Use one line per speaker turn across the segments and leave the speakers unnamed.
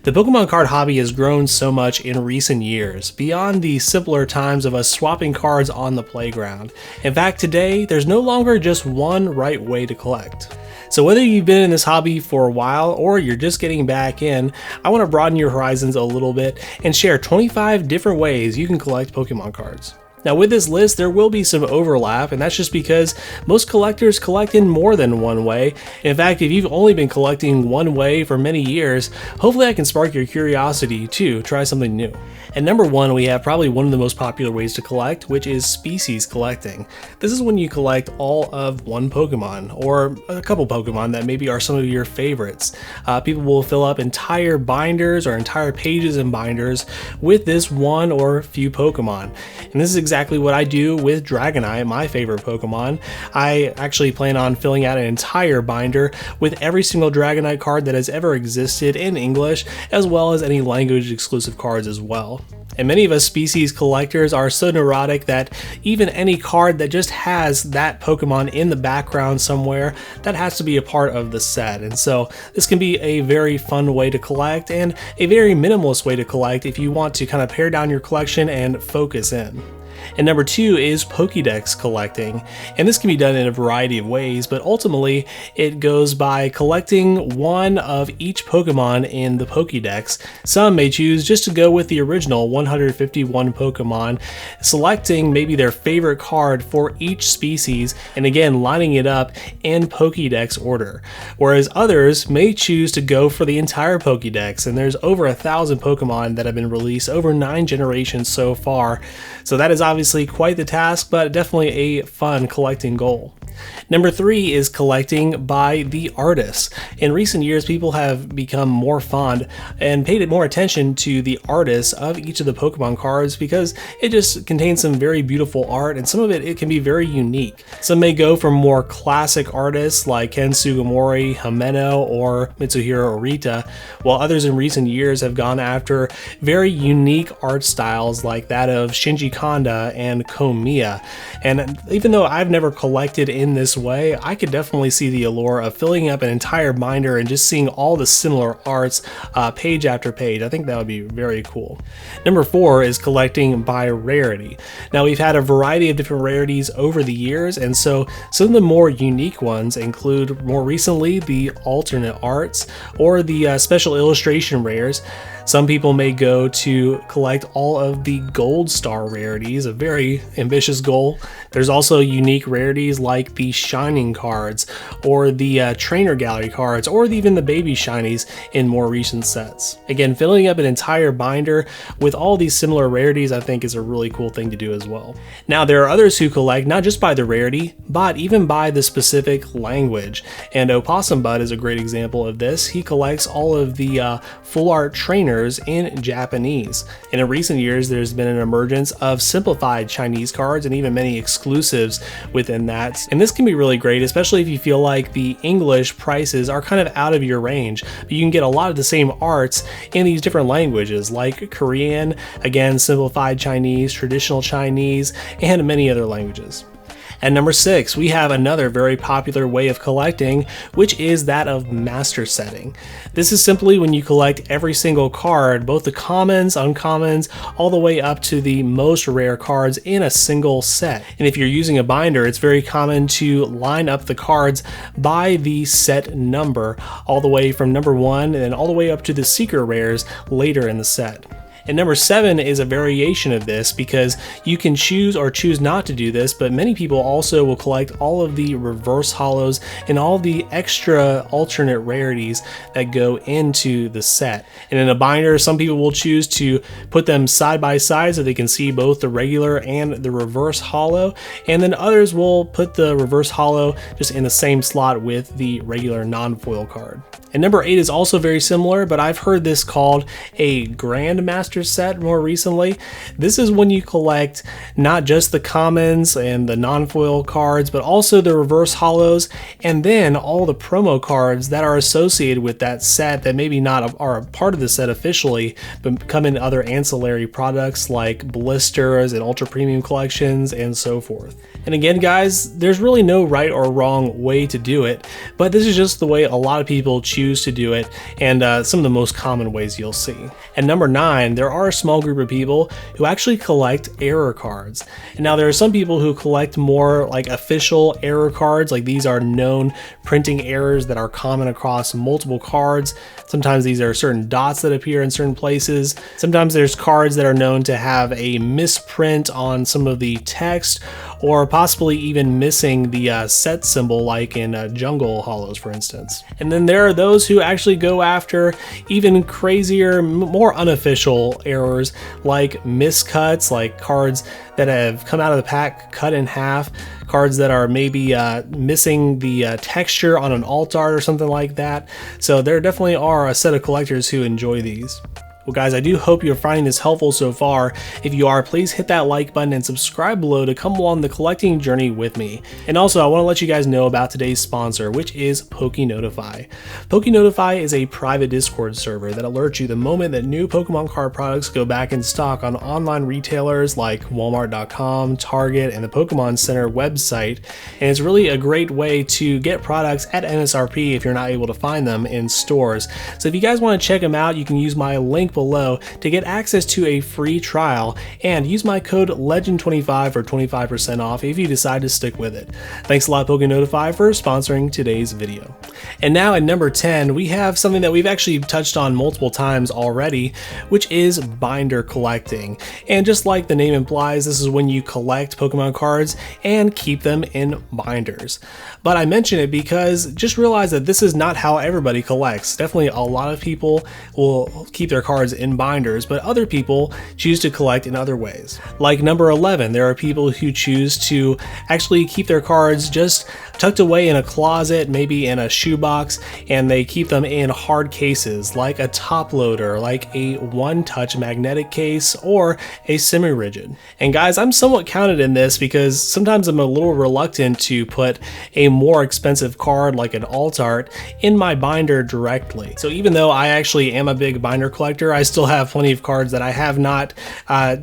The Pokemon card hobby has grown so much in recent years, beyond the simpler times of us swapping cards on the playground. In fact, today, there's no longer just one right way to collect. So whether you've been in this hobby for a while or you're just getting back in, I want to broaden your horizons a little bit and share 25 different ways you can collect Pokemon cards. Now with this list, there will be some overlap, and that's just because most collectors collect in more than one way. In fact, if you've only been collecting one way for many years, hopefully I can spark your curiosity to try something new. At number one, we have probably one of the most popular ways to collect, which is species collecting. This is when you collect all of one Pokemon, or a couple Pokemon that maybe are some of your favorites. People will fill up entire binders or entire pages in binders with this one or few Pokemon. And this is exactly what I do with Dragonite, my favorite Pokemon. I actually plan on filling out an entire binder with every single Dragonite card that has ever existed in English, as well as any language exclusive cards as well. And many of us species collectors are so neurotic that even any card that just has that Pokemon in the background somewhere, that has to be a part of the set. And so this can be a very fun way to collect and a very minimalist way to collect if you want to kind of pare down your collection and focus in. And number two is Pokédex collecting, and this can be done in a variety of ways, but ultimately it goes by collecting one of each Pokemon in the Pokédex. Some may choose just to go with the original 151 Pokemon, selecting maybe their favorite card for each species, and again lining it up in Pokédex order. Whereas others may choose to go for the entire Pokédex, and there's over 1,000 Pokemon that have been released, over 9 generations so far. So that is obviously quite the task, but definitely a fun collecting goal. Number three is collecting by the artists. In recent years, people have become more fond and paid more attention to the artists of each of the Pokemon cards because it just contains some very beautiful art, and some of it can be very unique. Some may go for more classic artists like Ken Sugimori, Himeno, or Mitsuhiro Orita, while others in recent years have gone after very unique art styles like that of Shinji Kanda and Komiya. And even though I've never collected in this way, I could definitely see the allure of filling up an entire binder and just seeing all the similar arts page after page. I think that would be very cool. Number four is collecting by rarity. Now we've had a variety of different rarities over the years, and so some of the more unique ones include more recently the alternate arts or the special illustration rares. Some people may go to collect all of the gold star rarities, a very ambitious goal. There's also unique rarities like the Shining cards or the Trainer Gallery cards or even the Baby Shinies in more recent sets. Again, filling up an entire binder with all these similar rarities I think is a really cool thing to do as well. Now there are others who collect not just by the rarity, but even by the specific language. And Opossum Bud is a great example of this. He collects all of the full art trainers in Japanese. And in recent years, there's been an emergence of simplified Chinese cards and even many exclusives within that. And this can be really great, especially if you feel like the English prices are kind of out of your range, but you can get a lot of the same arts in these different languages like Korean, again, simplified Chinese, traditional Chinese, and many other languages. At number six, we have another very popular way of collecting, which is that of master setting. This is simply when you collect every single card, both the commons, uncommons, all the way up to the most rare cards in a single set. And if you're using a binder, it's very common to line up the cards by the set number, all the way from number one and then all the way up to the secret rares later in the set. And number seven is a variation of this because you can choose or choose not to do this, but many people also will collect all of the reverse hollows and all the extra alternate rarities that go into the set. And in a binder, some people will choose to put them side by side so they can see both the regular and the reverse hollow, and then others will put the reverse hollow just in the same slot with the regular non-foil card. And number eight is also very similar, but I've heard this called a Grandmaster set more recently. This is when you collect not just the commons and the non-foil cards, but also the reverse hollows, and then all the promo cards that are associated with that set that maybe not are a part of the set officially, but come in other ancillary products like blisters and ultra premium collections and so forth. And again, guys, there's really no right or wrong way to do it, but this is just the way a lot of people choose choose to do it and some of the most common ways you'll see. And number 9, there are a small group of people who actually collect error cards. And now there are some people who collect more like official error cards, like these are known printing errors that are common across multiple cards. Sometimes these are certain dots that appear in certain places. Sometimes there's cards that are known to have a misprint on some of the text, or possibly even missing the set symbol, like in jungle hollows, for instance. And then there are those who actually go after even crazier, more unofficial errors, like miscuts, like cards that have come out of the pack cut in half, cards that are maybe missing the texture on an alt art or something like that. So there definitely are a set of collectors who enjoy these. Well guys, I do hope you're finding this helpful so far. If you are, please hit that like button and subscribe below to come along the collecting journey with me. And also, I want to let you guys know about today's sponsor, which is PokeNotify. PokeNotify is a private Discord server that alerts you the moment that new Pokemon card products go back in stock on online retailers like Walmart.com, Target, and the Pokemon Center website. And it's really a great way to get products at MSRP if you're not able to find them in stores. So if you guys want to check them out, you can use my link below to get access to a free trial and use my code LEGEND25 for 25% off if you decide to stick with it. Thanks a lot, PokeNotify, for sponsoring today's video. And now at number 10, we have something that we've actually touched on multiple times already, which is binder collecting. And just like the name implies, this is when you collect Pokemon cards and keep them in binders. But I mention it because just realize that this is not how everybody collects. Definitely a lot of people will keep their cards in binders, but other people choose to collect in other ways. Like number 11, there are people who choose to actually keep their cards just tucked away in a closet, maybe in a shoebox, and they keep them in hard cases like a top loader, like a one-touch magnetic case, or a semi-rigid. And guys, I'm somewhat counted in this because sometimes I'm a little reluctant to put a more expensive card like an alt art in my binder directly. So even though I actually am a big binder collector, I still have plenty of cards that I have not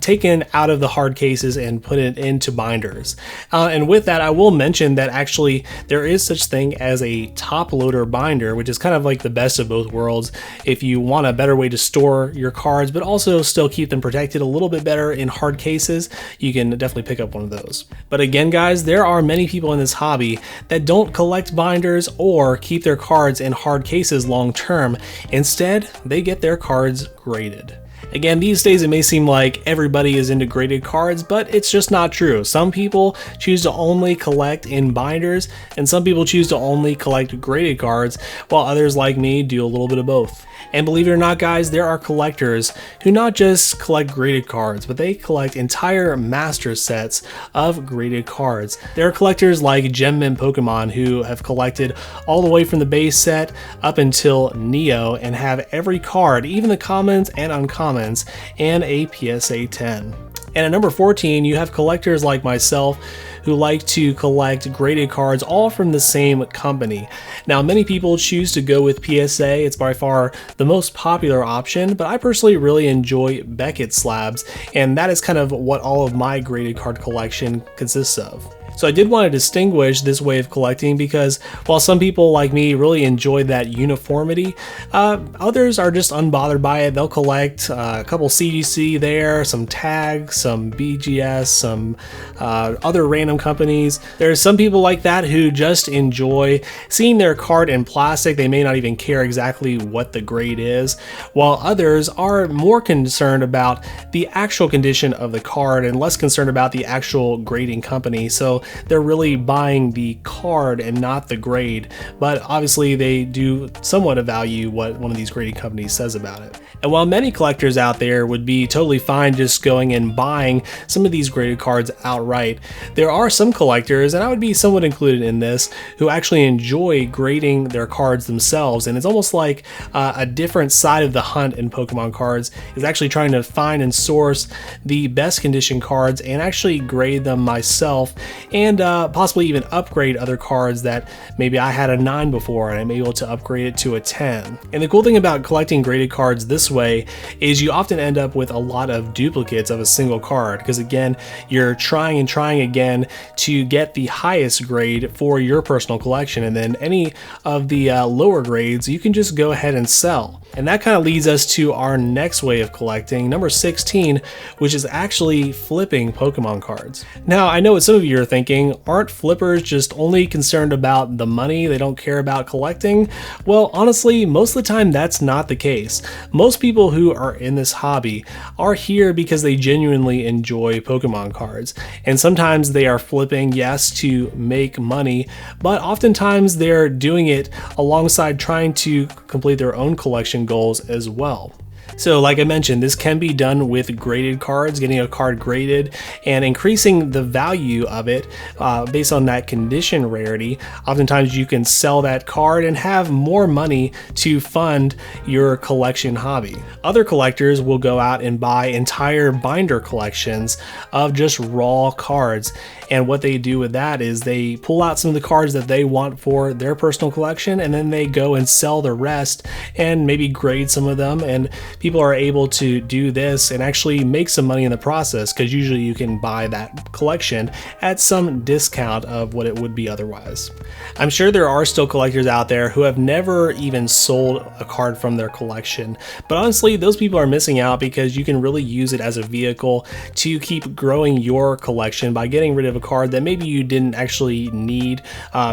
taken out of the hard cases and put it into binders. And with that, I will mention that actually there is such thing as a top loader binder, which is kind of like the best of both worlds. If you want a better way to store your cards, but also still keep them protected a little bit better in hard cases, you can definitely pick up one of those. But again, guys, there are many people in this hobby that don't collect binders or keep their cards in hard cases long term. Instead, they get their cards graded. Again, these days it may seem like everybody is into graded cards, but it's just not true. Some people choose to only collect in binders, and some people choose to only collect graded cards, while others like me do a little bit of both. And believe it or not, guys, there are collectors who not just collect graded cards, but they collect entire master sets of graded cards. There are collectors like Gem Mint Pokemon who have collected all the way from the base set up until Neo and have every card, even the commons and uncommons, and a PSA 10. And at number 14, you have collectors like myself who like to collect graded cards all from the same company. Now, many people choose to go with PSA. It's by far the most popular option, but I personally really enjoy Beckett slabs, and that is kind of what all of my graded card collection consists of. So I did want to distinguish this way of collecting because while some people like me really enjoy that uniformity, others are just unbothered by it. They'll collect a couple CGC there, some tags, some BGS, some other random companies. There's some people like that who just enjoy seeing their card in plastic. They may not even care exactly what the grade is, while others are more concerned about the actual condition of the card and less concerned about the actual grading company. So they're really buying the card and not the grade, but obviously they do somewhat value what one of these grading companies says about it. And while many collectors out there would be totally fine just going and buying some of these graded cards outright, there are some collectors, and I would be somewhat included in this, who actually enjoy grading their cards themselves. And it's almost like a different side of the hunt in Pokemon cards is actually trying to find and source the best condition cards and actually grade them myself and possibly even upgrade other cards that maybe I had a 9 before and I'm able to upgrade it to a 10. And the cool thing about collecting graded cards this way is you often end up with a lot of duplicates of a single card, because again, you're trying and trying again to get the highest grade for your personal collection, and then any of the lower grades you can just go ahead and sell. And that kind of leads us to our next way of collecting, number 16, which is actually flipping Pokemon cards. Now, I know what some of you are thinking, aren't flippers just only concerned about the money, they don't care about collecting? Well, honestly, most of the time that's not the case. Most people who are in this hobby are here because they genuinely enjoy Pokemon cards. And sometimes they are flipping, yes, to make money, but oftentimes they're doing it alongside trying to complete their own collection goals as well. So like I mentioned, this can be done with graded cards, getting a card graded and increasing the value of it based on that condition rarity. Oftentimes you can sell that card and have more money to fund your collection hobby. Other collectors will go out and buy entire binder collections of just raw cards. And what they do with that is they pull out some of the cards that they want for their personal collection, and then they go and sell the rest and maybe grade some of them. And people are able to do this and actually make some money in the process, because usually you can buy that collection at some discount of what it would be otherwise. I'm sure there are still collectors out there who have never even sold a card from their collection, but honestly, those people are missing out, because you can really use it as a vehicle to keep growing your collection by getting rid of a card that maybe you didn't actually need.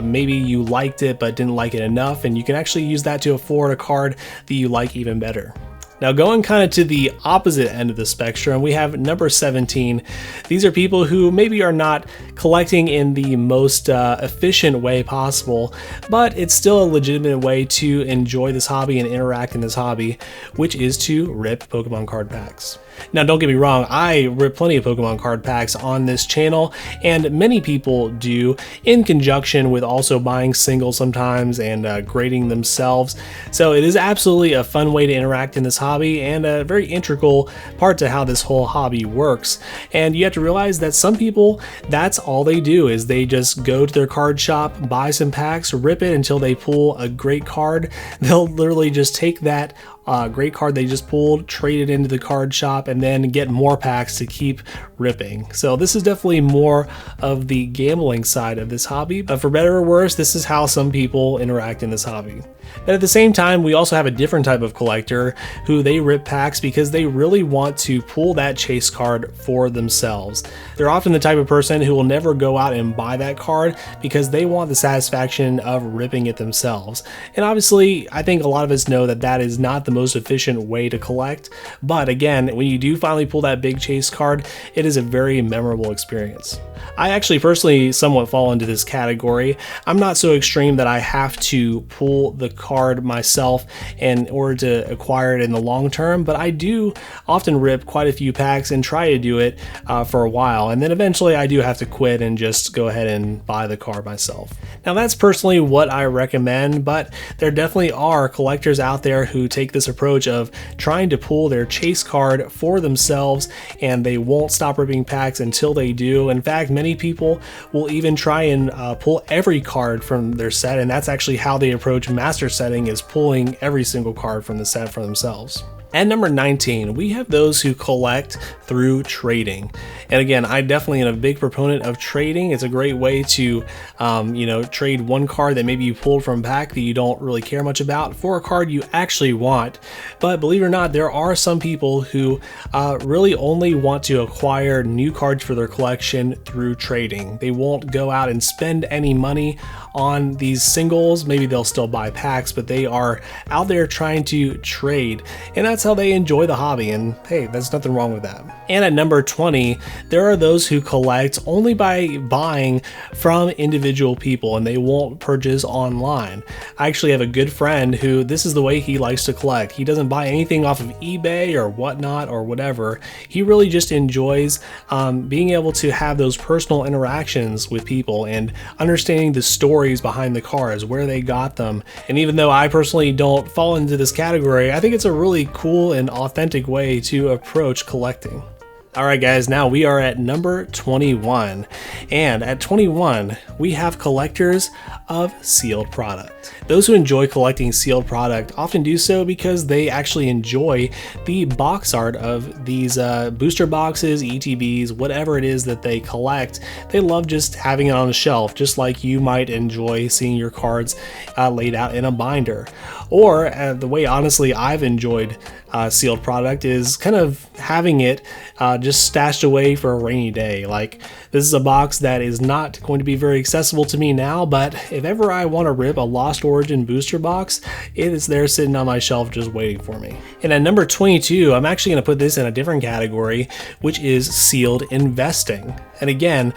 Maybe you liked it but didn't like it enough, and you can actually use that to afford a card that you like even better. Now, going kind of to the opposite end of the spectrum, we have number 17. These are people who maybe are not collecting in the most efficient way possible, but it's still a legitimate way to enjoy this hobby and interact in this hobby, which is to rip Pokemon card packs. Now, don't get me wrong, I rip plenty of Pokemon card packs on this channel, and many people do, in conjunction with also buying singles sometimes and grading themselves. So it is absolutely a fun way to interact in this hobby and a very integral part to how this whole hobby works. And you have to realize that some people, that's all they do, is they just go to their card shop, buy some packs, rip it until they pull a great card. They'll literally just take that great card they just pulled, trade it into the card shop, and then get more packs to keep ripping. So this is definitely more of the gambling side of this hobby, but for better or worse, this is how some people interact in this hobby. But at the same time, we also have a different type of collector who they rip packs because they really want to pull that chase card for themselves. They're often the type of person who will never go out and buy that card because they want the satisfaction of ripping it themselves. And obviously, I think a lot of us know that that is not the most efficient way to collect. But again, when you do finally pull that big chase card, it is a very memorable experience. I actually personally somewhat fall into this category. I'm not so extreme that I have to pull the card myself in order to acquire it in the long term, but I do often rip quite a few packs and try to do it for a while, and then eventually I do have to quit and just go ahead and buy the card myself. Now, that's personally what I recommend, but there definitely are collectors out there who take this approach of trying to pull their chase card for themselves, and they won't stop ripping packs until they do. In fact, many people will even try and pull every card from their set, and that's actually how they approach master setting, is pulling every single card from the set for themselves. At number 19, we have those who collect through trading. And again, I definitely am a big proponent of trading. It's a great way to, trade one card that maybe you pulled from a pack that you don't really care much about for a card you actually want. But believe it or not, there are some people who really only want to acquire new cards for their collection through trading. They won't go out and spend any money on these singles. Maybe they'll still buy packs, but they are out there trying to trade. And that's how they enjoy the hobby, and hey, there's nothing wrong with that. And at number 20, there are those who collect only by buying from individual people, and they won't purchase online. I actually have a good friend who this is the way he likes to collect. He doesn't buy anything off of eBay or whatnot or whatever. He really just enjoys being able to have those personal interactions with people and understanding the stories behind the cards, where they got them. And even though I personally don't fall into this category, I think it's a really cool and authentic way to approach collecting. Alright guys, now we are at number 21, and at 21 we have collectors of sealed product. Those who enjoy collecting sealed product often do so because they actually enjoy the box art of these booster boxes, ETBs, whatever it is that they collect. They love just having it on a shelf, just like you might enjoy seeing your cards laid out in a binder. Or the way honestly I've enjoyed sealed product is kind of having it just stashed away for a rainy day. Like, this is a box that is not going to be very accessible to me now, but if ever I want to rip a Lost Origin booster box, it is there sitting on my shelf just waiting for me. And at number 22, I'm actually going to put this in a different category, which is sealed investing. And again,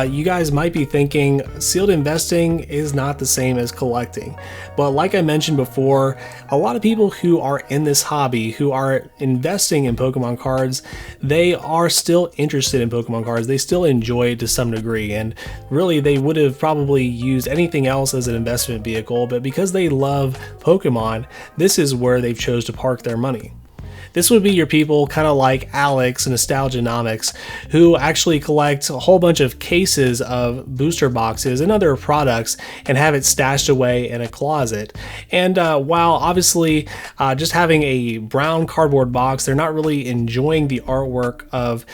you guys might be thinking sealed investing is not the same as collecting. But like I mentioned before, a lot of people who are in this hobby, who are investing in Pokemon cards, they are still interested in Pokemon cards. They still enjoy it to some degree. And really, they would have probably used anything else as an investment vehicle. But because they love Pokemon, this is where they've chose to park their money. This would be your people kind of like Alex and Nostalgianomics, who actually collect a whole bunch of cases of booster boxes and other products and have it stashed away in a closet. And while obviously just having a brown cardboard box, they're not really enjoying the artwork of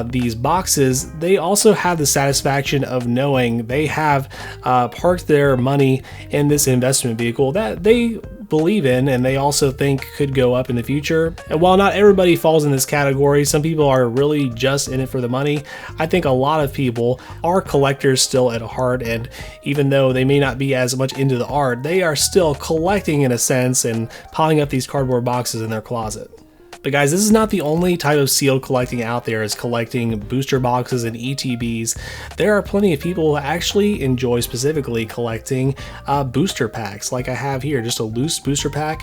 these boxes, they also have the satisfaction of knowing they have parked their money in this investment vehicle that they believe in and they also think could go up in the future. And while not everybody falls in this category, some people are really just in it for the money. I think a lot of people are collectors still at heart, and even though they may not be as much into the art, they are still collecting in a sense and piling up these cardboard boxes in their closet. But guys, this is not the only type of sealed collecting out there, is collecting booster boxes and ETBs. There are plenty of people who actually enjoy specifically collecting booster packs, like I have here, just a loose booster pack.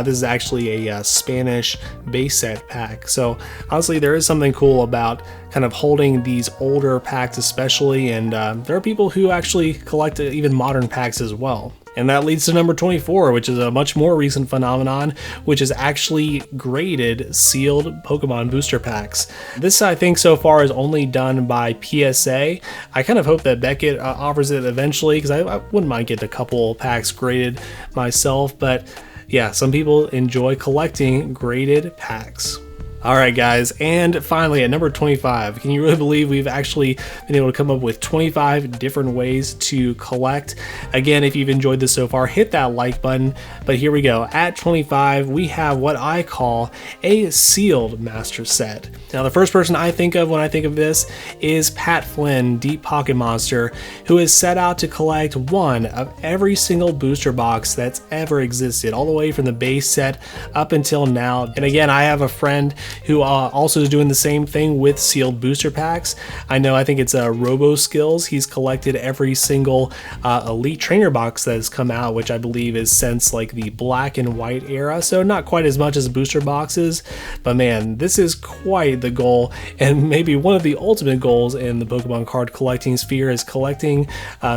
This is actually a Spanish base set pack. So honestly, there is something cool about kind of holding these older packs especially, and there are people who actually collect even modern packs as well. And that leads to number 24, which is a much more recent phenomenon, which is actually graded sealed Pokemon booster packs. This, I think, so far is only done by PSA. I kind of hope that Beckett offers it eventually, because I wouldn't mind getting a couple packs graded myself. But yeah, some people enjoy collecting graded packs. Alright guys, and finally at number 25, can you really believe we've actually been able to come up with 25 different ways to collect? Again, if you've enjoyed this so far, hit that like button. But here we go. At 25, we have what I call a sealed master set. Now, the first person I think of when I think of this is Pat Flynn, Deep Pocket Monster, who has set out to collect one of every single booster box that's ever existed, all the way from the base set up until now. And again, I have a friend who also is doing the same thing with sealed booster packs. I think it's Robo Skills. He's collected every single Elite Trainer box that has come out, which I believe is since like the black and white era, so not quite as much as booster boxes, but man, this is quite the goal, and maybe one of the ultimate goals in the Pokemon card collecting sphere is collecting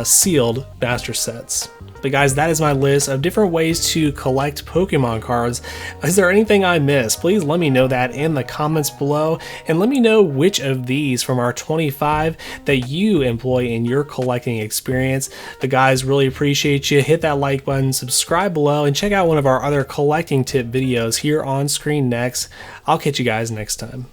sealed master sets. But guys, that is my list of different ways to collect Pokemon cards. Is there anything I missed? Please let me know that in the comments below, and let me know which of these from our 25 that you employ in your collecting experience. But guys, really appreciate you. Hit that like button, subscribe below, and check out one of our other collecting tip videos here on screen next. I'll catch you guys next time.